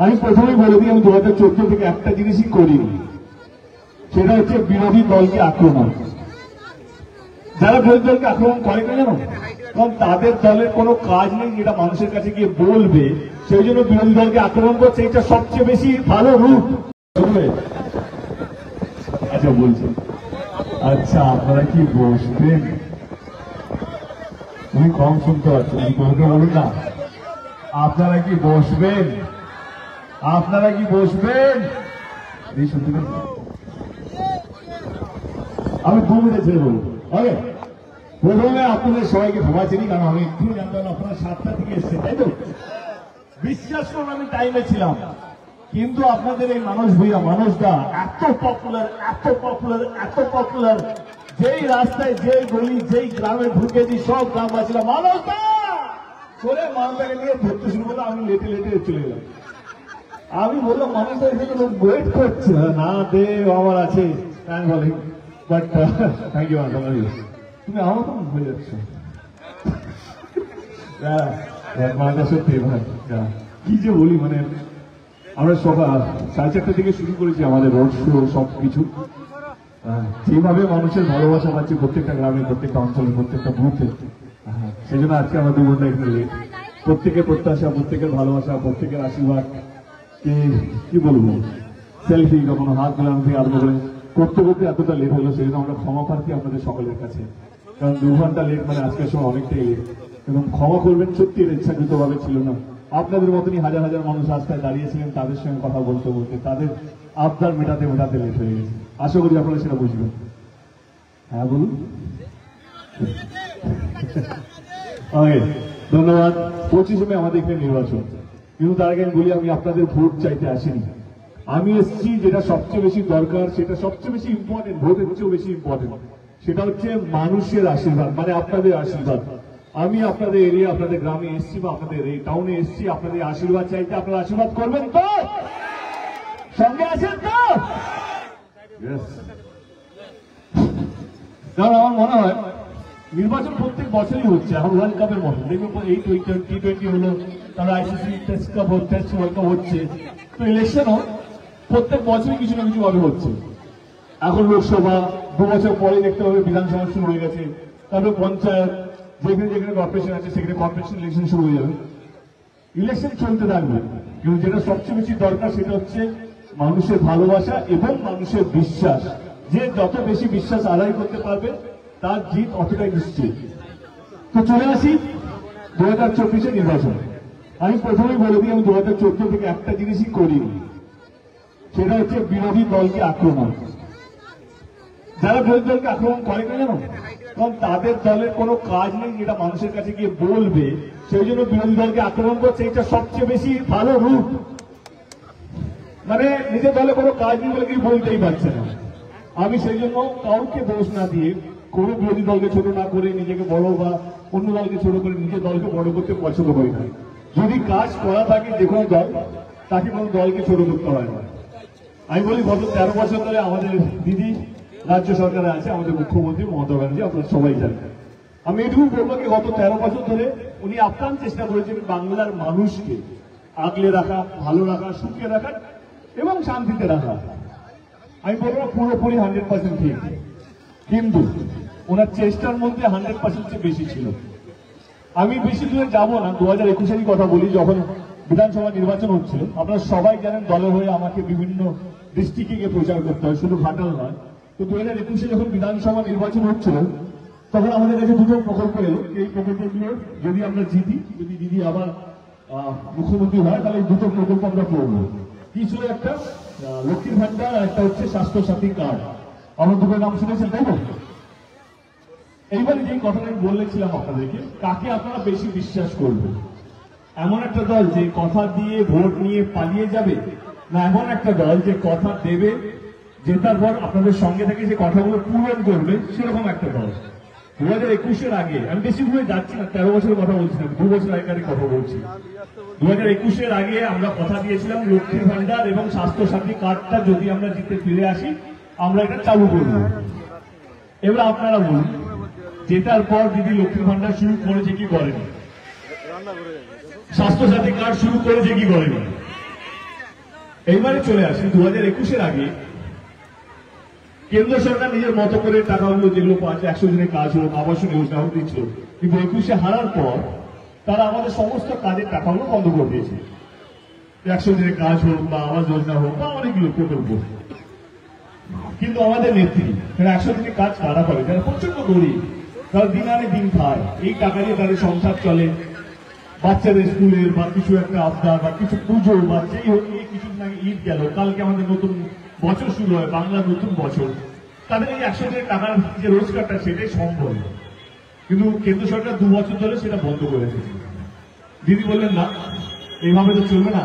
আমি প্রথমেই বলে দিই, আমি 2014 থেকে একটা জিনিসই করিনি, সেটা হচ্ছে বিরোধী দলকে আক্রমণ। যারা বিরোধী দলকে আক্রমণ করে না জানো, কারণ তাদের দলের কোনো কাজ নেই যেটা মানুষের কাছে গিয়ে বলবে, সেই জন্য বিরোধী দলকে আক্রমণ করছে। এটা সবচেয়ে বেশি ভালো রূপ। আচ্ছা বলছি, আচ্ছা আপনারা কি বসবেন? তুমি কম শুনতে পাচ্ছ, তোমাকে বলুন না, আপনারা কি বসবেন? আপনারা কি বসবেন? শুনতে আমি 2 মিনিট ছেড়ে বলবো। ওকে, প্রথমে আপনাদের সবাইকে ক্ষমা চিনি, কারণ আমি একটু জানতাম আপনারা 7টা থেকে এসছেন, তাই তো? বিশ্বাস করুন আমি টাইমে ছিলাম, কিন্তু আপনাদের এই মানুষটা এত পপুলার, এত পপুলার, এত পপুলার, যেই রাস্তায়, যেই গলি, যেই গ্রামে ঢুকেছি সব গ্রামবাসীরা মানুষটা করে মানুষটাকে নিয়ে ধরতে শুরু করলো। আমি লেটে লেটে চলে গেলাম। আমি বললাম মানুষটা এখানে লোক ওয়েট করছে, না দে আমার আছে বলে, বাট থ্যাংক ইউ তুমি আমার তো হয়ে যাচ্ছ। মানটা সত্যি ভাই, কি যে বলি, মানে আমরা সকাল 4:30 থেকে শুরু করেছি আমাদের রোড শো, সবকিছু যেভাবে মানুষের ভালোবাসা পাচ্ছি প্রত্যেকটা গ্রামে, প্রত্যেকটা অঞ্চলে, প্রত্যেকটা মুহূর্তে, সেই জন্য আজকে আমরা 2 ঘন্টা এখানে লেট। প্রত্যেকের প্রত্যাশা, প্রত্যেকের ভালোবাসা, প্রত্যেকের আশীর্বাদ, কি বলবো, সেলফি, কখনো হাত মেলানো থেকে আরম্ভ করে করতে করতে এতটা লেট হলো, সেই জন্য আমরা ক্ষমা প্রার্থী আপনাদের সকলের কাছে। কারণ 2 ঘন্টা লেট মানে আজকের সময় অনেকটাই লেট, এবং ক্ষমা করবেন, সত্যি এর ইচ্ছাকৃত ভাবে ছিল না। আপনাদের মতনই হাজার হাজার মানুষ রাস্তায় দাঁড়িয়েছিলেন, তাদের সঙ্গে কথা বলতে বলতে তাদের আবদার মেটাতে মেটাতে লেট হয়ে গেছে। আশা করি আপনারা সেটা বুঝবেন। হ্যাঁ বলুন। ধন্যবাদ। 25 মে আমাদের এখানে নির্বাচন, কিন্তু তার আগে আমি বলি, আমি আপনাদের ভোট চাইতে আসিনি। আমি এসছি যেটা সবচেয়ে বেশি দরকার, সেটা সবচেয়ে বেশি ইম্পর্টেন্ট, ভোটের চেয়েও বেশি ইম্পর্টেন্ট, সেটা হচ্ছে মানুষের আশীর্বাদ, মানে আপনাদের আশীর্বাদ। আমি আপনাদের এরিয়া, আপনাদের গ্রামে এসছি বা আপনাদের এই টাউনে এসছি আপনাদের আশীর্বাদ চাইতে। আপনারা আশীর্বাদ করবেন তো? সঙ্গে আছেন তো? কারণ আমার মনে হয় নির্বাচন প্রত্যেক বছরই হচ্ছে, এখন ওয়ার্ল্ড কাপের মতো দেখবেন, এই T20 হলো, তারা ICC test cup, test world cup হচ্ছে, তো ইলেকশনও প্রত্যেক বছরই কিছু না কিছু ভাবে হচ্ছে। এখন লোকসভা, 2 বছর পরে দেখতে হবে বিধানসভা শুরু হয়ে গেছে, তারপরে পঞ্চায়েত, যেখানে যেখানে কর্পোরেশন আছে সেখানে কর্পোরেশন ইলেকশন শুরু হয়ে যাবে। ইলেকশন চলতে থাকবে, কিন্তু যেটা সবচেয়ে বেশি দরকার সেটা হচ্ছে মানুষের ভালোবাসা এবং মানুষের বিশ্বাস। যে যত বেশি বিশ্বাস আদায় করতে পারবে তার জিত অতটাই নিশ্চিত। তো চলে আসি 2024 নির্বাচন। আমি প্রথমেই বলে দিই, আমি 2014 থেকে একটা জিনিসই করিনি, সেটা হচ্ছে বিরোধী দলকে আক্রমণ। যারা বিরোধী দলকে আক্রমণ করে না জানো, কারণ তাদের দলের কোনো কাজ নেই যেটা মানুষের কাছে গিয়ে বলবে, সেই জন্য বিরোধী দলকে আক্রমণ করছে। এটা সবচেয়ে বেশি ভালো রূপ। মানে নিজের দলে কোনো কাজ নেই বলে কেউ বলতেই পারছে না। আমি সেই জন্য কাউকে দোষ না দিয়ে, কোনো বিরোধী দলকে ছোট না করে, নিজেকে বড় বা অন্য দলকে ছোট করে নিজের দলকে বড় করতে পছন্দ করি না। যদি কাজ করা থাকে যে কোনো দল, তাকে কোনো দলকে ছোট করতে হয় না। আমি বলি, গত 13 বছর ধরে আমাদের দিদি রাজ্য সরকারে আছে, আমাদের মুখ্যমন্ত্রী মমতা ব্যানার্জি, আপনারা সবাই জানেন। আমি এটুকু বলবো কি, গত 13 বছর ধরে উনি আপ্রাণ চেষ্টা করেছেন বাংলার মানুষকে আগলে রাখা, ভালো রাখা, সুখে রাখা এবং শান্তিতে রাখা। আমি বলবো পুরোপুরি 100% ঠিক, কিন্তু ওনার চেষ্টার মধ্যে 100% বেশি ছিল। আমি বেশি দূরে যাবো না, 2021-এরই কথা বলি, যখন বিধানসভা নির্বাচন হচ্ছিল। আপনারা সবাই জানেন দলের হয়ে আমাকে বিভিন্ন ডিস্ট্রিক্টে গিয়ে প্রচার করতে হয়, শুধু ঘাটাল নয়। তো 2021-এ যখন বিধানসভা নির্বাচন হচ্ছিল, তখন আমাদের কাছে 2টো প্রকল্প এলো। এই প্রকল্পগুলো যদি আমরা জিতি, যদি দিদি আবার মুখ্যমন্ত্রী হয়, তাহলে এই 2টো প্রকল্প আমরা করবো। কি ছিল? একটা লক্ষ্মীর ভান্ডার, আর একটা হচ্ছে স্বাস্থ্য সাথী কার্ড। আমার 2টো নাম শুনেছেন, তাই তো? এইবারে যে কথাটা আমি বলেছিলাম আপনাদেরকে, কাকে আপনারা বেশি বিশ্বাস করবেন? এমন একটা দল যে কথা দিয়ে ভোট নিয়ে পালিয়ে যাবে, না এমন একটা দল যে কথা দেবে, জেতার পর আপনাদের সঙ্গে থেকে যে কথাগুলো পূরণ করবে, সেরকম একটা দল। 2021-এর আগে, আমি বেশি দূরে যাচ্ছি না, 13 বছরের কথা বলছি না, 2 বছর আগের কথা বলছি। 2021-এর আগে আমরা কথা দিয়েছিলাম লক্ষ্মীর ভান্ডার এবং স্বাস্থ্য সাথী কার্ডটা যদি আমরা জিতে ফিরে আসি, আমরা এটা চালু করব। এবার আপনারা বলুন, জেতার পর দিদি লক্ষ্মীর ভান্ডার শুরু করেছে কি করেনি? স্বাস্থ্য সাথী কার্ড শুরু করেছে কি করেনি? এইবারে চলে আসি 2021-এর আগে কেন্দ্র সরকার নিজের মতো করে টাকাগুলো যেগুলো পাচ্ছে 100 দিনের কাজ হোক, আবাসন যোজনা হোক দিচ্ছিল, কিন্তু 21-এ হারার পর তারা আমাদের সমস্ত কাজের টাকাগুলো বন্ধ করে দিয়েছে। 100 দিনের কাজ হোক বা আবাস যোজনা হোক বা অনেকগুলো প্রকল্প। কিন্তু আমাদের নেত্রী 100 দিনের কাজ কারা করে, যারা প্রচন্ড গরিব, তারা দিন আনে দিন খায়, এই টাকা দিয়ে তাদের সংসার চলে। বাচ্চাদের স্কুলের বা কিছু একটা আবদার বা কিছু পুজো বা যেই হোক, এই কিছুদিন আগে ঈদ গেল, কালকে আমাদের নতুন বছর শুরু হয়, বাংলার নতুন বছর। তাদের এই 100 দিনের টাকার যে রোজগারটা সেটাই সম্ভব। কিন্তু কেন্দ্র সরকার 2 বছর ধরে সেটা বন্ধ করে রেখেছে। দিদি বললেন না, এইভাবে তো চলবে না।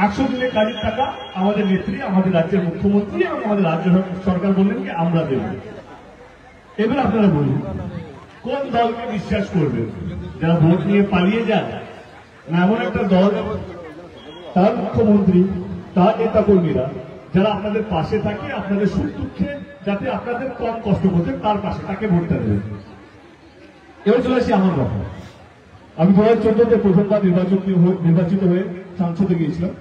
100 দিনের কাজের টাকা আমাদের নেত্রী, আমাদের রাজ্যের মুখ্যমন্ত্রী এবং আমাদের রাজ্য সরকার বললেন কি আমরা দেব। এবার আপনারা বলুন, কোন দলকে বিশ্বাস করবেন? যারা ভোট নিয়ে পালিয়ে যায়, না এমন একটা দল তার মুখ্যমন্ত্রী, তার নেতা কর্মীরা যারা আপনাদের পাশে থাকে, আপনাদের সুখ দুঃখে যাতে আপনাদের কম কষ্ট করতে তার পাশে, তাকে ভোটটা দেবেন। এবার চলে আসি আমার কথা। আমি 2014-তে প্রথমবার নির্বাচিত হয়ে সংসদে গিয়েছিলাম।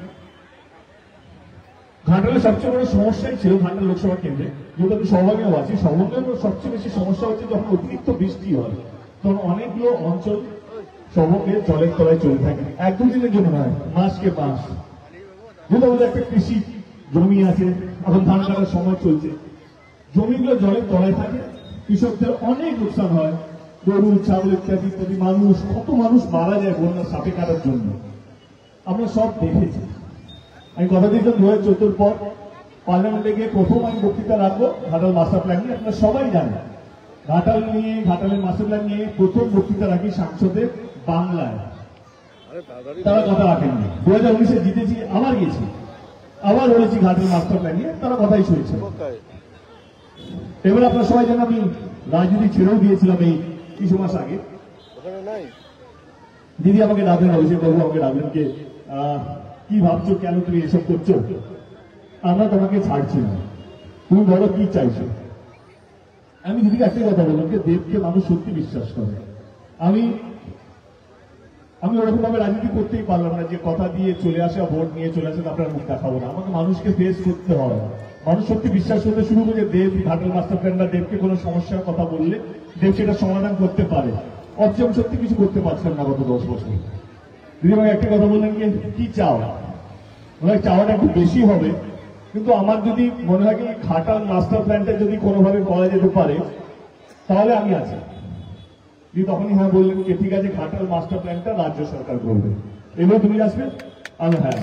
ঘাটালের সবচেয়ে বড় সমস্যাই ছিল, ঘাটাল লোকসভা কেন্দ্রে যেহেতু আমি সহভাগীও আছি, সহভাগীর সবচেয়ে বেশি সমস্যা হচ্ছে যখন অতিরিক্ত বৃষ্টি হয়, তখন অনেকগুলো অঞ্চল সবকে জলের তলায় চলে থাকে। 1-2 দিনের জন্য নয়, মাসকে মাস। যেহেতু আমাদের একটা কৃষি জমি আছে, এখন ধান কাটার সময় চলছে, জমিগুলো জলের তলায় থাকে, কৃষকদের অনেক লোকসান হয়। গরু, ছাগল ইত্যাদি ইত্যাদি, মানুষ, কত মানুষ মারা যায় বন্যার সাপে কাটার জন্য, আমরা সব দেখেছি। আমি কথা দিয়েছিলাম 2014 পর পার্লামেন্টে গিয়ে প্রথম আমি বক্তৃতা রাখবো ঘাটাল মাস্টার প্ল্যান নিয়ে। আপনারা সবাই জানেন ঘাটাল নিয়ে, ঘাটালের মাস্টার প্ল্যান নিয়ে প্রথম বক্তৃতা রাখি সংসদে বাংলায়। তারা কথা রাখেননি। 2019-এ জিতেছি, আবার গেছি, আবার বলেছি ঘাটাল মাস্টার প্ল্যান নিয়ে, তারা কথাই শুনছে। এবার আপনারা সবাই জানেন আমি রাজনীতি ছেড়েও দিয়েছিলাম এই কিছু মাস আগে। দিদি আমাকে ডাকলেন, অভিষেক বাবু আমাকে ডাকলেন, কে কি ভাবছো, কেন তুমি এসব করছো? আমরা তোমাকে ছাড়ছি না, তুমি বলো কি চাইছো। আমি দিদিকে একটাই কথা বললাম যে দেবকে মানুষ সত্যি বিশ্বাস করে। আমি ওরকম ভাবে রাজনীতি করতেই পারলাম না যে কথা দিয়ে চলে আসে, ভোট নিয়ে চলে আসে, আপনার মুখ দেখাবো না। আমাকে মানুষকে ফেস করতে হয়। মানুষ সত্যি বিশ্বাস করতে শুরু করে দেব, ঘাটাল মাস্টার প্ল্যান বা দেবকে কোনো সমস্যার কথা বললে দেব সেটা সমাধান করতে পারে। অথচ আমি সত্যি কিছু করতে পারছিলাম না গত 10 বছর। দিদি আমাকে একটা কথা বললেন কি চাও, মনে হয় চাওয়াটা একটু বেশি হবে, কিন্তু আমার যদি মনে হয় কি ঘাটাল মাস্টার প্ল্যানটা যদি কোনোভাবে করা যেতে পারে তাহলে আমি আছি। দিদি তখনই হ্যাঁ বললেন, ঠিক আছে ঘাটাল মাস্টার প্ল্যানটা রাজ্য সরকার করবে, এবার তুমি আসবে। আমি হ্যাঁ।